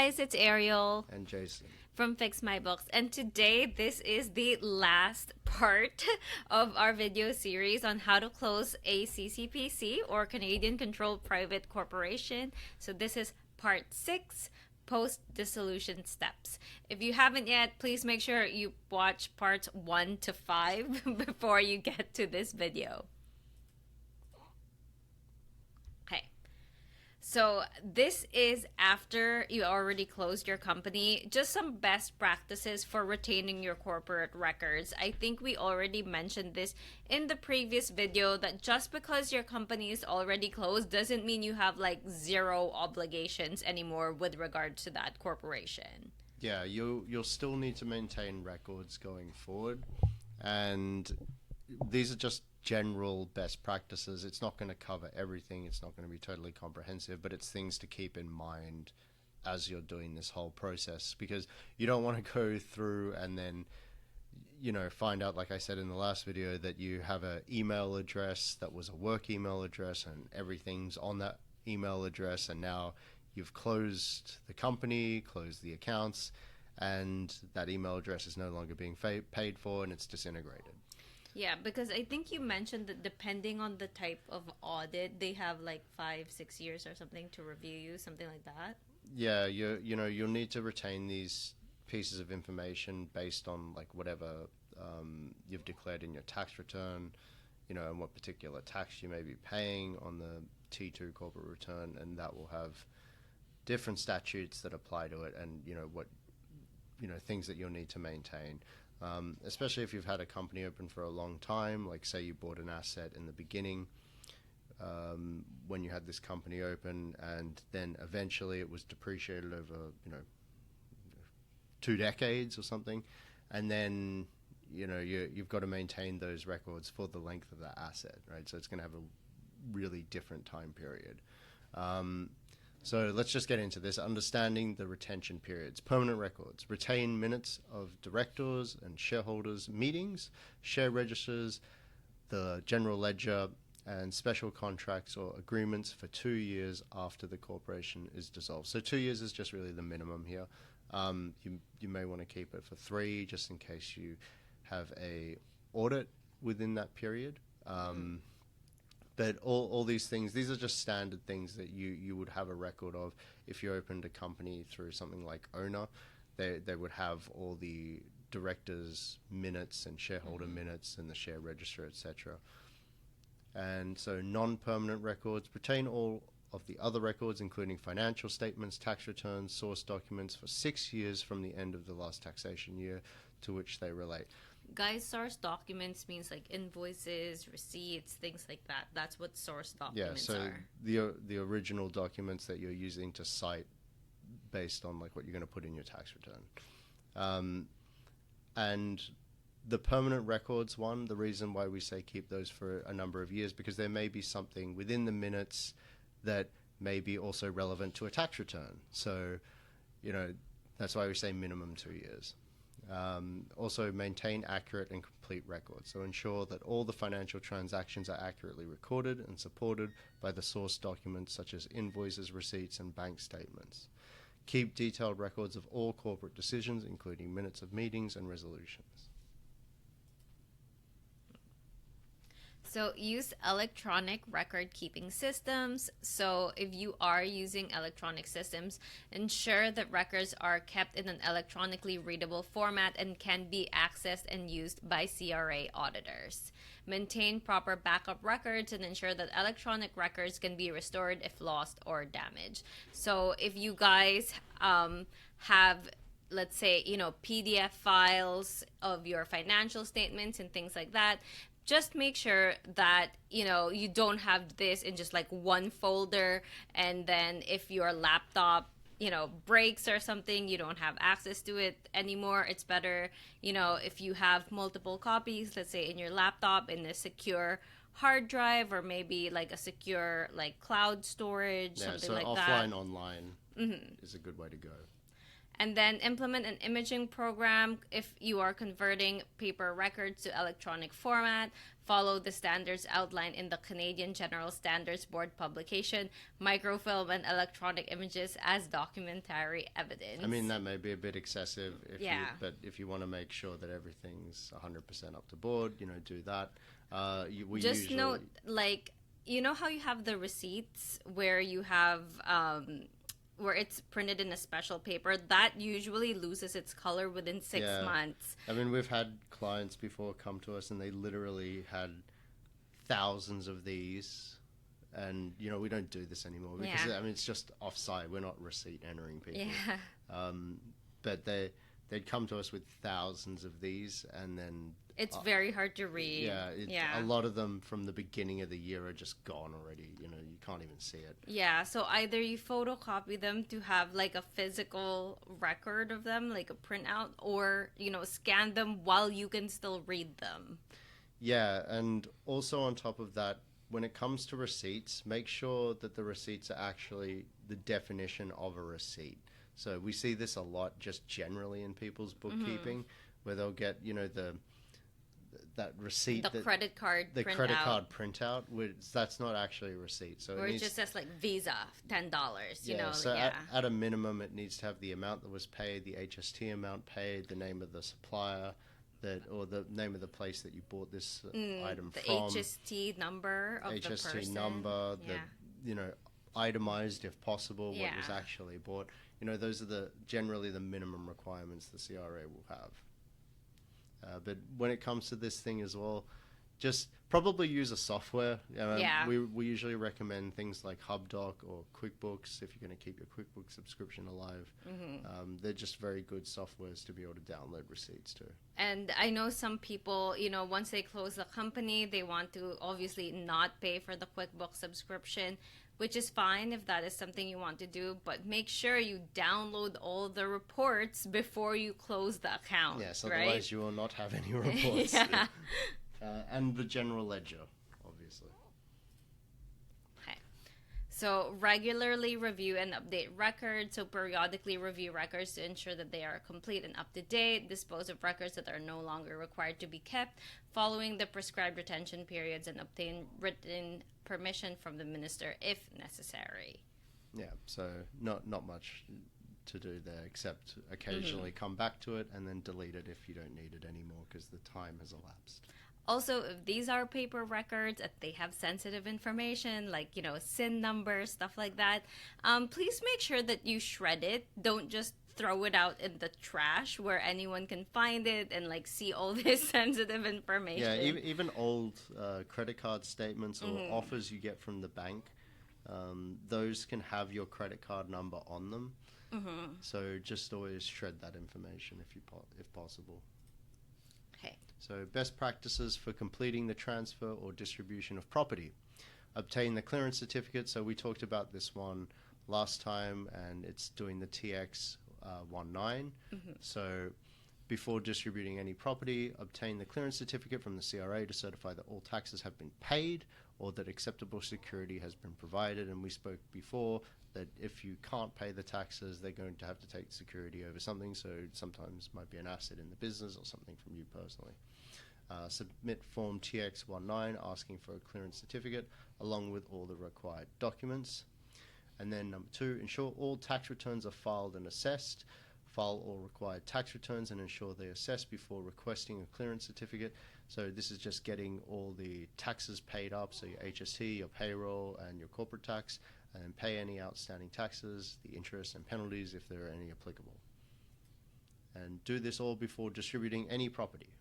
guys, it's Ariel And Jason. from Fix My Books, and today this is the last part of our video series on how to close a CCPC or Canadian Controlled Private Corporation. So this is part 6, post dissolution steps. If you haven't yet, please make sure you watch parts 1 to 5 before you get to this video. Okay. So this is after you already closed your company. Just some best practices for retaining your corporate records. I think we already mentioned this in the previous video that just because your company is already closed doesn't mean you have like zero obligations anymore with regard to that corporation. Yeah, you'll still need to maintain records going forward, and these are just general best practices. It's not going to cover everything. It's not going to be totally comprehensive, but it's things to keep in mind as you're doing this whole process, because you don't want to go through and then find out, like I said in the last video, that you have an email address that was a work email address and everything's on that email address, and now you've closed the company, closed the accounts, and that email address is no longer being paid for and it's disintegrated. Yeah, because I think you mentioned that depending on the type of audit, they have like 5-6 years or something to review you, something like that. Yeah, you'll need to retain these pieces of information based on like whatever you've declared in your tax return, and what particular tax you may be paying on the T2 corporate return, and that will have different statutes that apply to it, and what things that you'll need to maintain. Especially if you've had a company open for a long time, like say you bought an asset in the beginning when you had this company open, and then eventually it was depreciated over 2 decades or something, and then you've got to maintain those records for the length of that asset, right? So it's going to have a really different time period. So let's just get into this. Understanding the retention periods. Permanent records. Retain minutes of directors and shareholders' meetings, share registers, the general ledger, and special contracts or agreements for 2 years after the corporation is dissolved. So 2 years is just really the minimum here. You may want to keep it for 3 just in case you have a audit within that period. But all these things, these are just standard things that you would have a record of if you opened a company through something like Owner. They would have all the directors' minutes and shareholder minutes and the share register, etc. And so non-permanent records retain all of the other records, including financial statements, tax returns, source documents for 6 years from the end of the last taxation year to which they relate. Guys, source documents means like invoices, receipts, things like that. That's what source documents are. The original documents that you're using to cite based on like what you're going to put in your tax return. And the permanent records one, the reason why we say keep those for a number of years, because there may be something within the minutes that may be also relevant to a tax return. So, that's why we say minimum 2 years. Also maintain accurate and complete records. So ensure that all the financial transactions are accurately recorded and supported by the source documents such as invoices, receipts, and bank statements. Keep detailed records of all corporate decisions, including minutes of meetings and resolutions. So use electronic record keeping systems. So if you are using electronic systems, ensure that records are kept in an electronically readable format and can be accessed and used by CRA auditors. Maintain proper backup records and ensure that electronic records can be restored if lost or damaged. So if you guys have, let's say, PDF files of your financial statements and things like that, just make sure that, you don't have this in just like one folder, and then if your laptop, breaks or something, you don't have access to it anymore. It's better, if you have multiple copies, let's say in your laptop, in a secure hard drive, or maybe like a secure like cloud storage, something like that. Yeah, so offline, online is a good way to go. And then implement an imaging program if you are converting paper records to electronic format. Follow the standards outlined in the Canadian General Standards Board publication, microfilm and electronic images as documentary evidence. I mean, that may be a bit excessive, Yeah. but if you want to make sure that everything's 100% up to board, do that. We Just usually, note, like, you know how you have the receipts where you have where it's printed in a special paper that usually loses its color within 6 months. I mean, we've had clients before come to us and they literally had thousands of these, and we don't do this anymore because Yeah. I mean it's just offsite. We're not receipt entering people. Yeah. But they'd come to us with thousands of these, and then It's very hard to read. A lot of them from the beginning of the year are just gone already. You can't even see it. Yeah, so either you photocopy them to have like a physical record of them, like a printout, or, scan them while you can still read them. Yeah, and also on top of that, when it comes to receipts, make sure that the receipts are actually the definition of a receipt. So we see this a lot just generally in people's bookkeeping, where they'll get, that receipt, The credit card the printout. credit card printout, which that's not actually a receipt. So Or it just says like Visa, $10, so yeah. at a minimum, it needs to have the amount that was paid, the HST amount paid, the name of the supplier, or the name of the place that you bought this item the from. HST number of the person. HST number, itemized if possible, what was Yeah. actually bought. Those are generally the minimum requirements the CRA will have. But when it comes to this thing as well, just probably use a software. Yeah. We usually recommend things like HubDoc or QuickBooks if you're going to keep your QuickBooks subscription alive. They're just very good softwares to be able to download receipts to. And I know some people, once they close the company, they want to obviously not pay for the QuickBooks subscription, which is fine if that is something you want to do, but make sure you download all the reports before you close the account. Yes, right? otherwise you will not have any reports. Yeah. And the general ledger, obviously. Okay. So regularly review and update records. So periodically review records to ensure that they are complete and up to date. Dispose of records that are no longer required to be kept, following the prescribed retention periods, and obtain written permission from the minister if necessary. Yeah, so not much to do there except occasionally come back to it and then delete it if you don't need it anymore because the time has elapsed. Also, if these are paper records, if they have sensitive information like, SIN numbers, stuff like that, please make sure that you shred it. Don't just throw it out in the trash where anyone can find it and see all this sensitive information. Yeah, even old credit card statements or offers you get from the bank, those can have your credit card number on them. So just always shred that information if possible. Okay. So best practices for completing the transfer or distribution of property. Obtain the clearance certificate. So we talked about this one last time, and it's doing the TX 19. So before distributing any property, obtain the clearance certificate from the CRA to certify that all taxes have been paid or that acceptable security has been provided. And we spoke before that if you can't pay the taxes, they're going to have to take security over something. So sometimes it might be an asset in the business or something from you personally. Submit Form TX19 asking for a clearance certificate along with all the required documents. And then number 2, ensure all tax returns are filed and assessed. File all required tax returns and ensure they are assessed before requesting a clearance certificate. So this is just getting all the taxes paid up, so your HST, your payroll, and your corporate tax, and then pay any outstanding taxes, the interest and penalties if there are any applicable. And do this all before distributing any property.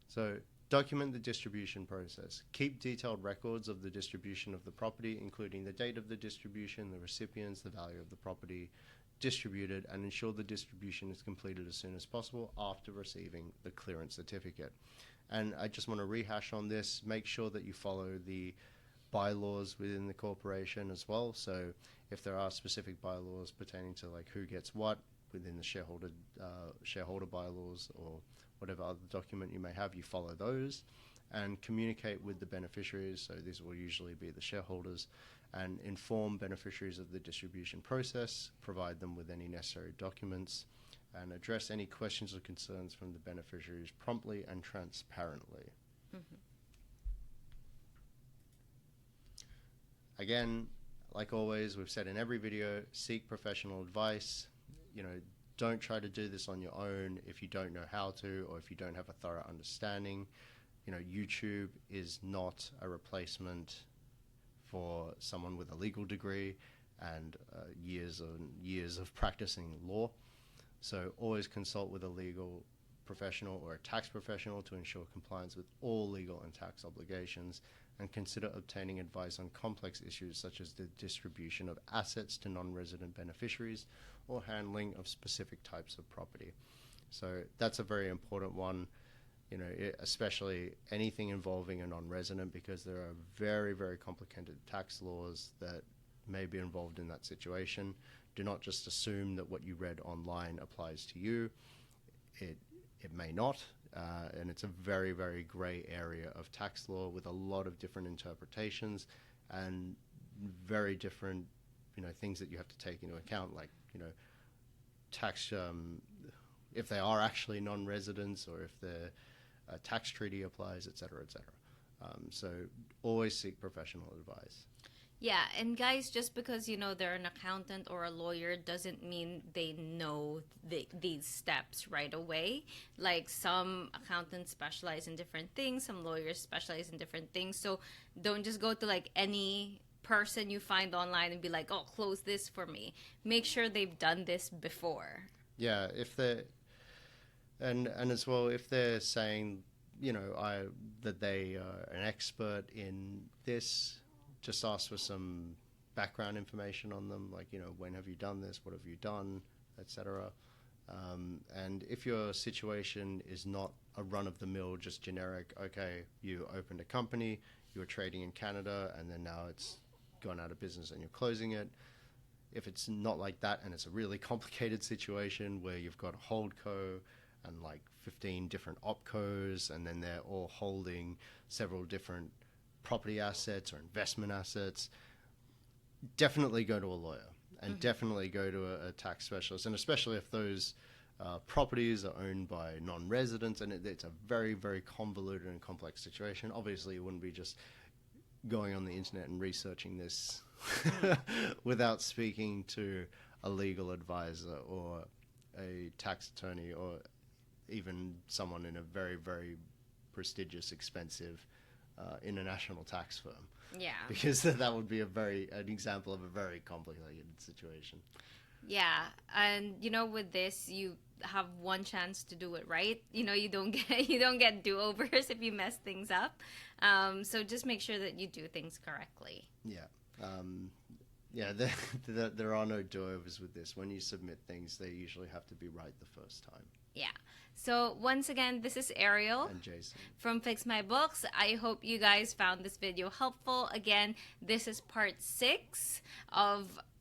So document the distribution process. Keep detailed records of the distribution of the property, including the date of the distribution, the recipients, the value of the property distributed, and ensure the distribution is completed as soon as possible after receiving the clearance certificate. And I just want to rehash on this. Make sure that you follow the bylaws within the corporation as well. So if there are specific bylaws pertaining to who gets what within the shareholder bylaws or whatever other document you may have, you follow those and communicate with the beneficiaries. So these will usually be the shareholders, and inform beneficiaries of the distribution process, provide them with any necessary documents, and address any questions or concerns from the beneficiaries promptly and transparently. Mm-hmm. Again, like always, we've said in every video, seek professional advice. Don't try to do this on your own if you don't know how to, or if you don't have a thorough understanding. YouTube is not a replacement for someone with a legal degree and years and years of practicing law. So always consult with a legal professional or a tax professional to ensure compliance with all legal and tax obligations, and consider obtaining advice on complex issues such as the distribution of assets to non-resident beneficiaries or handling of specific types of property. So that's a very important one, especially anything involving a non-resident, because there are very, very complicated tax laws that may be involved in that situation. Do not just assume that what you read online applies to you. It may not, and it's a very, very gray area of tax law with a lot of different interpretations and very different, things that you have to take into account, like, tax, if they are actually non-residents or if the tax treaty applies, et cetera, et cetera. So always seek professional advice. Yeah, and guys, just because they're an accountant or a lawyer doesn't mean they know these steps right away. Like, some accountants specialize in different things, some lawyers specialize in different things. So don't just go to like any person you find online and be like, oh, close this for me. Make sure they've done this before. Yeah, if they're and as well, if they're saying that they are an expert in this, just ask for some background information on them, like, when have you done this, what have you done, etc. And if your situation is not a run-of-the-mill, just generic, okay, you opened a company, you were trading in Canada, and then now it's gone out of business and you're closing it. If it's not like that and it's a really complicated situation where you've got a holdco and like 15 different opcos, and then they're all holding several different property assets or investment assets, definitely go to a lawyer and definitely go to a tax specialist, and especially if those properties are owned by non-residents and it's a very, very convoluted and complex situation. Obviously, you wouldn't be just going on the internet and researching this without speaking to a legal advisor or a tax attorney or even someone in a very, very prestigious, expensive international tax firm. Yeah. Because that would be an example of a very complicated situation. Yeah, and with this, you have one chance to do it right. You don't get do-overs if you mess things up. So just make sure that you do things correctly. Yeah. There are no do-overs with this. When you submit things, they usually have to be right the first time. Yeah. So once again, this is Ariel and Jason from Fix My Books. I hope you guys found this video helpful. Again, this is part 6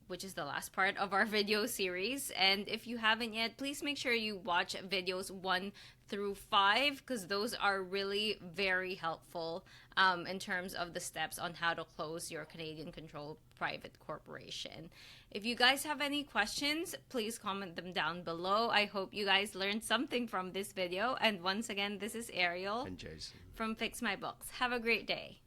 which is the last part of our video series. And if you haven't yet, please make sure you watch videos 1 through 5, because those are really very helpful in terms of the steps on how to close your Canadian-controlled private corporation. If you guys have any questions, please comment them down below. I hope you guys learned something from this video. And once again, this is Ariel and Jason from Fix My Books. Have a great day.